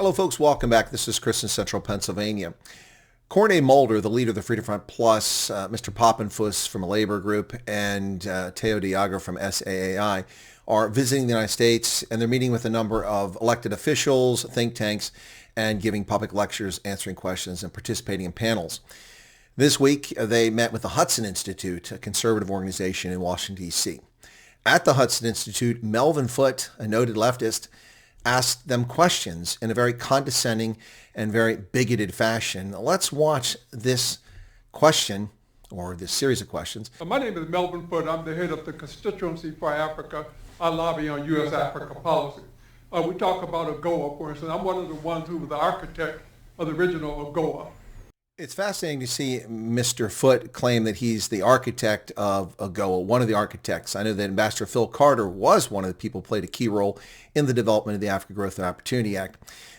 Hello, folks. Welcome back. This is Chris in Central Pennsylvania. Corne Mulder, the leader of the Freedom Front Plus, Mr. Poppenfuss from a labor group, and Teo Diago from SAAI are visiting the United States, and they're meeting with a number of elected officials, think tanks, and giving public lectures, answering questions, and participating in panels. This week, they met with the Hudson Institute, a conservative organization in Washington, D.C. At the Hudson Institute, Melvin Foot, a noted leftist, asked them questions in a very condescending and very bigoted fashion. Let's watch this question, or this series of questions. My name is Melvin Foot. I'm the head of the constituency for Africa. I lobby on U.S. Africa policy. We talk about AGOA, for instance. I'm one of the ones who was the architect of the original AGOA. It's fascinating to see Mr. Foot claim that he's the architect of AGOA, one of the architects. I know that Ambassador Phil Carter was one of the people who played a key role in the development of the Africa Growth and Opportunity Act.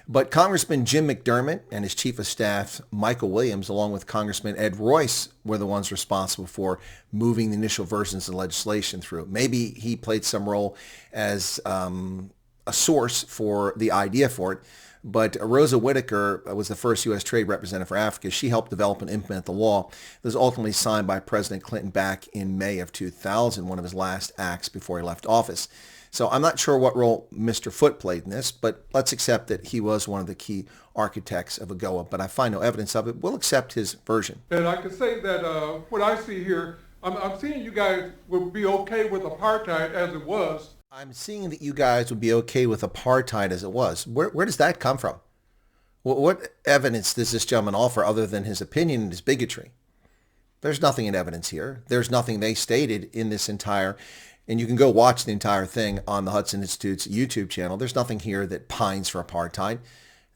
But Congressman Jim McDermott and his chief of staff, Michael Williams, along with Congressman Ed Royce, were the ones responsible for moving the initial versions of legislation through. Maybe he played some role as a source for the idea for it. But Rosa Whitaker was the first U.S. Trade Representative for Africa. She helped develop and implement the law that was ultimately signed by President Clinton back in May of 2000, one of his last acts before he left office. So I'm not sure what role Mr. Foot played in this, but let's accept that he was one of the key architects of AGOA, but I find no evidence of it. We'll accept his version. And I can say that what I see here, I'm seeing you guys would be okay with apartheid as it was. I'm seeing that you guys would be okay with apartheid as it was. Where does that come from? What evidence does this gentleman offer other than his opinion and his bigotry? There's nothing in evidence here. There's nothing they stated in this entire, and you can go watch the entire thing on the Hudson Institute's YouTube channel. There's nothing here that pines for apartheid.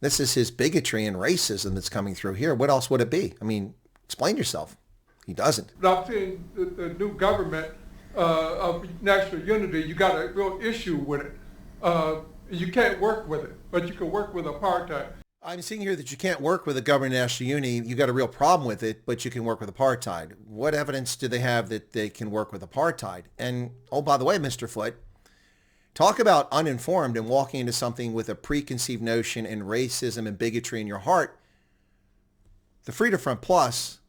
This is his bigotry and racism that's coming through here. What else would it be? I mean, explain yourself. He doesn't. But I'm seeing the new government of national unity, you got a real issue with it. You can't work with it, but you can work with apartheid. I'm seeing here that you can't work with a government of national unity. You got a real problem with it, but you can work with apartheid. What evidence do they have that they can work with apartheid? And, oh, by the way, Mr. Foot, talk about uninformed and walking into something with a preconceived notion and racism and bigotry in your heart. The Freedom Front Plus,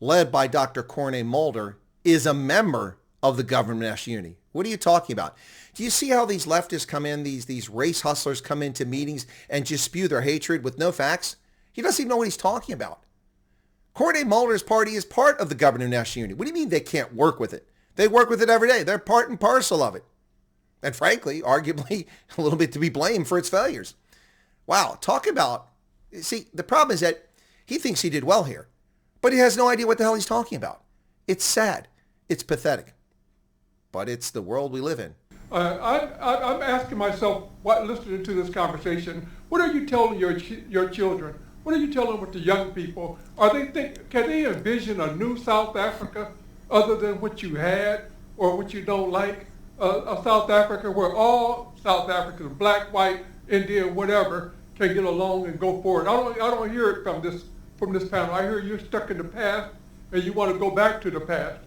led by Dr. Corne Mulder, is a member of the government of national unity. What are you talking about? Do you see how these leftists come in, these race hustlers come into meetings and just spew their hatred with no facts? He doesn't even know what he's talking about. Corne Mulder's party is part of the government of national unity. What do you mean they can't work with it? They work with it every day. They're part and parcel of it. And frankly, arguably, a little bit to be blamed for its failures. Wow, talk about, see, the problem is that he thinks he did well here, but he has no idea what the hell he's talking about. It's sad. It's pathetic. But it's the world we live in. I'm asking myself, listening to this conversation, what are you telling your children? What are you telling with the young people? Can they envision a new South Africa other than what you had or what you don't like? A South Africa where all South Africans, black, white, Indian, whatever, can get along and go forward. I don't hear it from this panel. I hear you're stuck in the past and you want to go back to the past.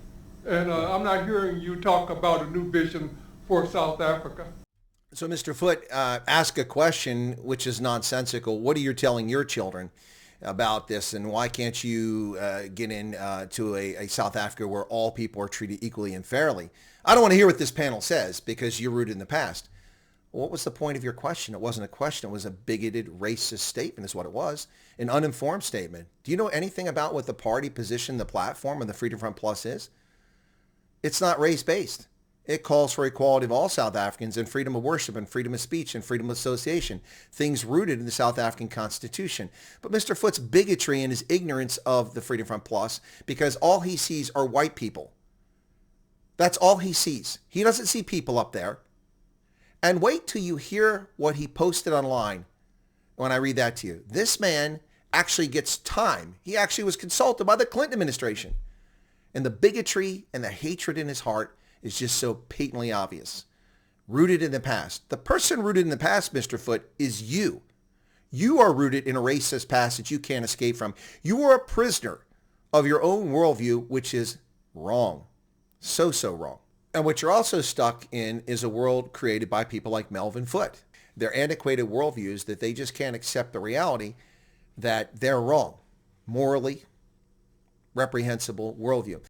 And I'm not hearing you talk about a new vision for South Africa. So, Mr. Foot, ask a question which is nonsensical. What are you telling your children about this, and why can't you get into a South Africa where all people are treated equally and fairly? I don't want to hear what this panel says because you're rooted in the past. What was the point of your question? It wasn't a question. It was a bigoted, racist statement is what it was, an uninformed statement. Do you know anything about what the party position, the platform of the Freedom Front Plus is? It's not race-based. It calls for equality of all South Africans and freedom of worship and freedom of speech and freedom of association, things rooted in the South African Constitution. But Mr. Foot's bigotry and his ignorance of the Freedom Front Plus, because all he sees are white people. That's all he sees. He doesn't see people up there. And wait till you hear what he posted online when I read that to you. This man actually gets time. He actually was consulted by the Clinton administration. And the bigotry and the hatred in his heart is just so patently obvious. Rooted in the past. The person rooted in the past, Mr. Foot, is you. You are rooted in a racist past that you can't escape from. You are a prisoner of your own worldview, which is wrong. So wrong. And what you're also stuck in is a world created by people like Melvin Foot. their antiquated worldviews that they just can't accept the reality that they're wrong, morally reprehensible worldview.